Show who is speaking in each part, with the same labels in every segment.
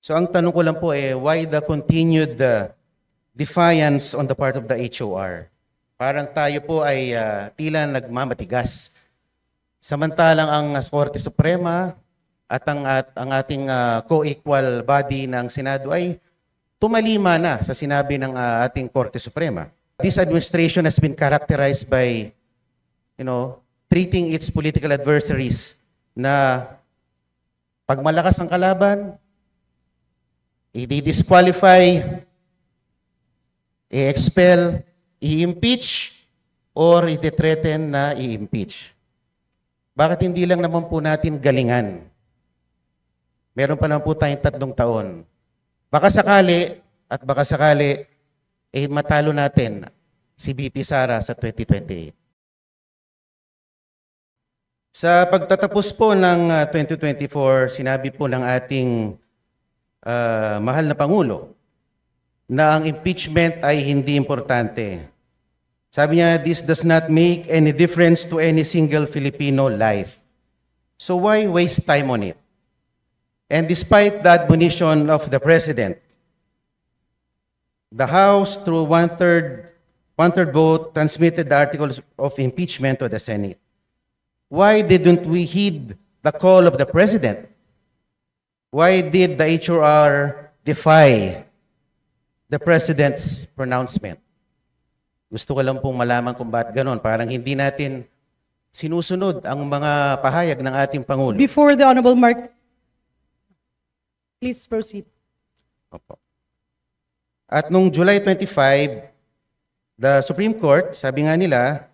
Speaker 1: So ang tanong ko lang po why the continued defiance on the part of the HOR? Parang tayo po ay tila nagmamatigas. Samantalang ang Korte Suprema at ang ating co-equal body ng Senado ay tumalima na sa sinabi ng ating Korte Suprema. This administration has been characterized by, treating its political adversaries na pag malakas ang kalaban, i-disqualify, i-expel, i-impeach, or i-threaten na i-impeach. Bakit hindi lang naman po natin galingan? Meron pa naman po tayong 3 taon. Baka sakali, matalo natin si VP Sara sa 2028. Sa pagtatapos po ng 2024, sinabi po ng ating mahal na Pangulo na ang impeachment ay hindi importante. Sabi niya, this does not make any difference to any single Filipino life. So why waste time on it? And despite the admonition of the President, the House, through one-third vote, transmitted the articles of impeachment to the Senate. Why didn't we heed the call of the President? Why did the HOR defy the President's pronouncement? Gusto ko lang pong malaman kung bakit ganon. Parang hindi natin sinusunod ang mga pahayag ng ating Pangulo.
Speaker 2: Before the Honorable Mark, please proceed.
Speaker 1: Opo. At nung July 25, the Supreme Court, sabi nga nila,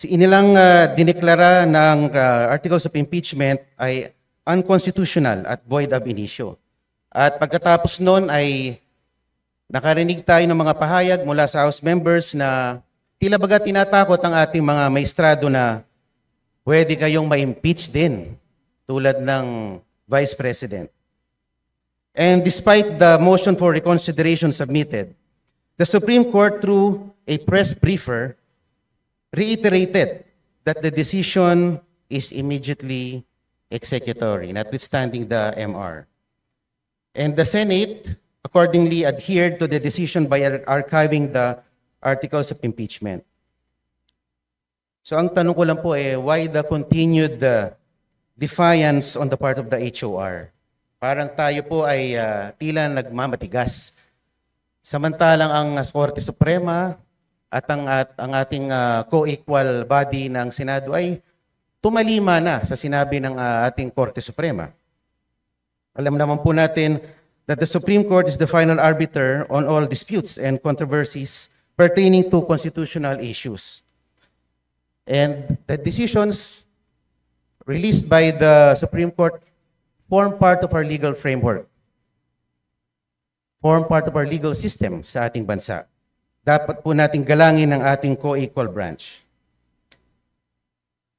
Speaker 1: inilang dineklara ng articles of impeachment ay unconstitutional at void ab initio. At pagkatapos noon ay nakarinig tayo ng mga pahayag mula sa House members na tila baga tinatakot ang ating mga maestrado na pwede kayong ma-impeach din tulad ng Vice President. And despite the motion for reconsideration submitted, the Supreme Court, through a press briefer, reiterated that the decision is immediately executory, notwithstanding the MR. And the Senate accordingly adhered to the decision by archiving the articles of impeachment. So ang tanong ko lang po why the continued defiance on the part of the HOR? Parang tayo po ay tila nagmamatigas. Samantalang ang Korte Suprema at ang ating co-equal body ng Senado ay tumalima na sa sinabi ng ating Korte Suprema. Alam naman po natin that the Supreme Court is the final arbiter on all disputes and controversies pertaining to constitutional issues. And the decisions released by the Supreme Court form part of our legal framework, form part of our legal system sa ating bansa. Dapat po nating galangin ang ating co-equal branch.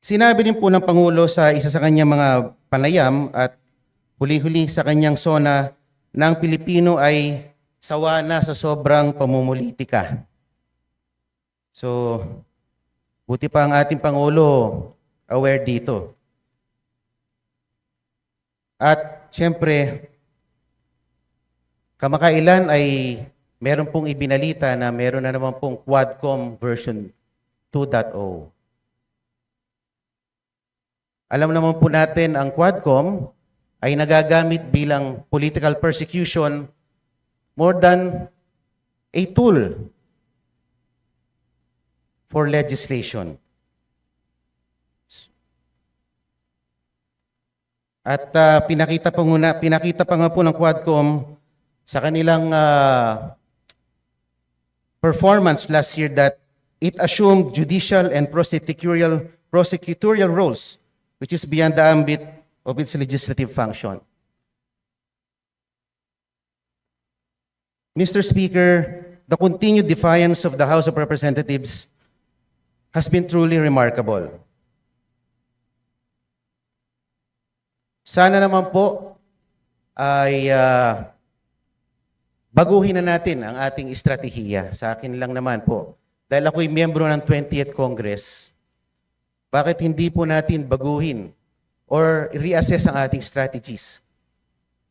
Speaker 1: Sinabi din po ng Pangulo sa isa sa kanyang mga panayam at huli-huli sa kanyang sona na ang Pilipino ay sawa na sa sobrang pamumulitika. So, buti pa ang ating Pangulo aware dito. At siyempre, kamakailan ay meron pong ibinalita na meron na naman pong Quadcom version 2.0. Alam naman po natin ang Quadcom ay nagagamit bilang political persecution more than a tool for legislation. At pinakita pa nga po ng Quadcom sa kanilang performance last year that it assumed judicial and prosecutorial roles, which is beyond the ambit of its legislative function. Mr. Speaker, the continued defiance of the House of Representatives has been truly remarkable. Sana naman po ay baguhin na natin ang ating estratehiya. Sa akin lang naman po. Dahil ako'y miyembro ng 20th Congress, bakit hindi po natin baguhin or reassess ang ating strategies?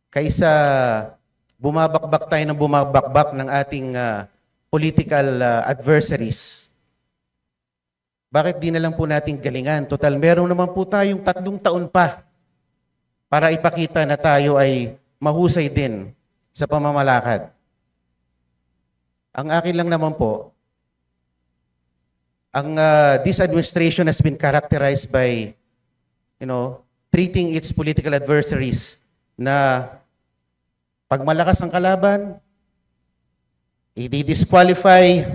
Speaker 1: kaysa bumabakbak tayo ng bumabakbak ng ating political adversaries, bakit di na lang po natin galingan? Total, meron naman po tayong 3 taon pa para ipakita na tayo ay mahusay din sa pamamalakad. Ang akin lang naman po, this administration has been characterized by, treating its political adversaries na pag malakas ang kalaban, i-disqualify,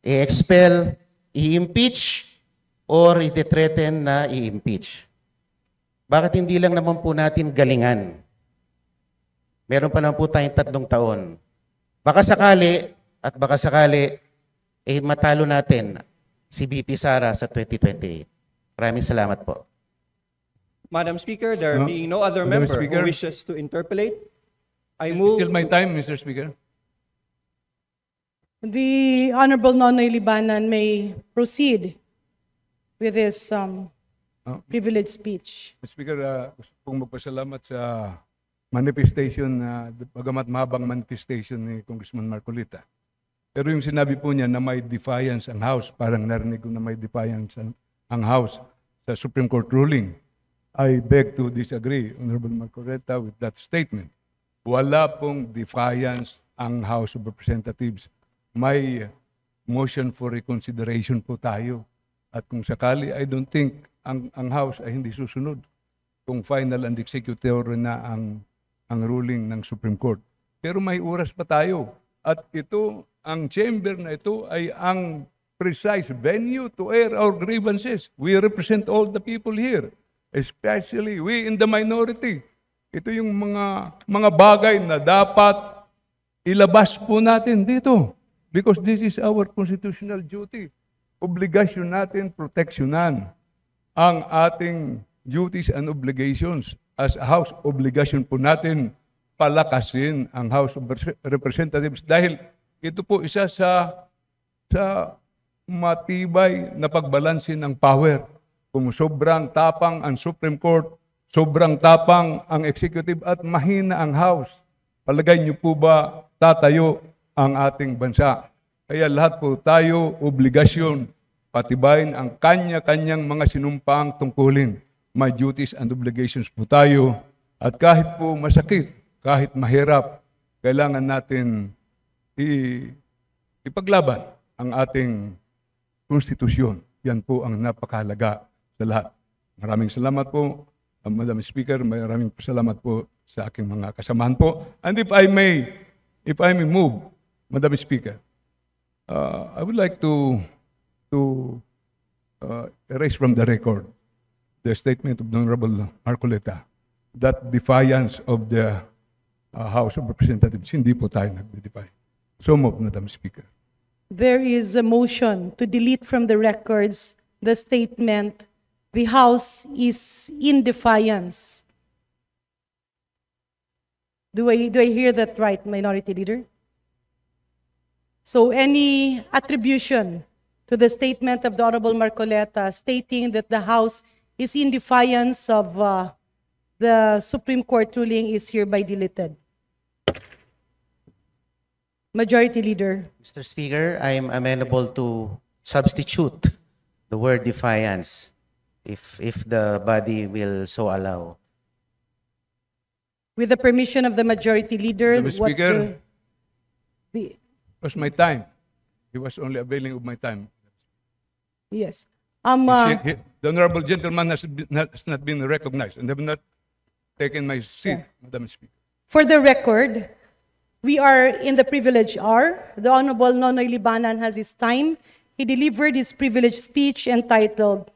Speaker 1: i-expel, i-impeach, or i-threaten na i-impeach. Bakit hindi lang naman po natin galingan? Meron pa naman po tayong 3 taon. Baka sakali, matalo natin si VP Sara sa 2028. Maraming salamat po.
Speaker 2: Madam Speaker, there being no other
Speaker 3: Madam
Speaker 2: member
Speaker 3: Speaker.
Speaker 2: who wishes to interpolate, I
Speaker 3: It's
Speaker 2: move
Speaker 3: still my time, Mr. Speaker.
Speaker 4: The Honorable Nonoy Libanan may proceed with his privileged speech.
Speaker 3: Mr. Speaker, gusto pong magpasalamat sa manifestation bagamat mahabang manifestation ni Congressman Marcolita. Pero yung sinabi po niya na may defiance ang House, parang narinig ko na may defiance ang House sa Supreme Court ruling. I beg to disagree, Honorable Marcolita, with that statement. Wala pong defiance ang House of Representatives. May motion for reconsideration po tayo. At kung sakali, I don't think ang House ay hindi susunod kung final and executory na ang ruling ng Supreme Court. Pero may oras pa tayo. At ito, ang chamber na ito ay ang precise venue to air our grievances. We represent all the people here, especially we in the minority. Ito yung mga bagay na dapat ilabas po natin dito. Because this is our constitutional duty. Obligasyon natin proteksyonan ang ating duties and obligations. As a House, obligasyon po natin palakasin ang House of Representatives dahil ito po isa sa matibay na pagbalansin ng power. Kung sobrang tapang ang Supreme Court, sobrang tapang ang Executive at mahina ang House, palagay niyo po ba tatayo ang ating bansa? Kaya lahat po tayo obligasyon patibayin ang kanya-kanyang mga sinumpaang tungkulin. May duties and obligations po tayo at kahit po masakit, kahit mahirap, kailangan natin ipaglaban ang ating konstitusyon. Yan po ang napakahalaga sa lahat. Maraming salamat po, Madam Speaker. Maraming salamat po sa aking mga kasamahan po. And if I may move, Madam Speaker, I would like to erase from the record the statement of the Honorable Marcolita that defiance of the House of Representatives. Hindi po tayo nagde-defy. So move, Madam Speaker.
Speaker 4: There is a motion to delete from the records the statement, "The House is in defiance." Do I hear that right, Minority Leader? So any attribution to the statement of the Honorable Marcoleta stating that the House is in defiance of the Supreme Court ruling is hereby deleted. Majority Leader.
Speaker 1: Mr. Speaker, I am amenable to substitute the word defiance if the body will so allow.
Speaker 4: With the permission of the Majority Leader,
Speaker 3: Madam Speaker.
Speaker 4: the
Speaker 3: It was my time. He was only availing of my time.
Speaker 4: yes.
Speaker 3: The honorable gentleman has not been recognized and have not taken my seat, Madam Speaker.
Speaker 4: For the record, we are in the privilege hour. The Honorable Nonoy Libanan has his time. He delivered his privileged speech entitled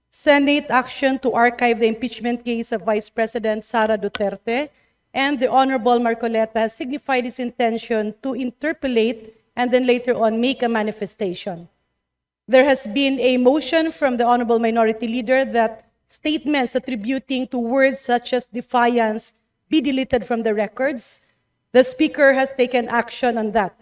Speaker 4: Senate Action to Archive the Impeachment Case of Vice President Sara Duterte, and the Honorable Marcoleta signified his intention to interpolate and then later on make a manifestation. There has been a motion from the Honorable Minority Leader that statements attributing to words such as defiance be deleted from the records. The Speaker has taken action on that.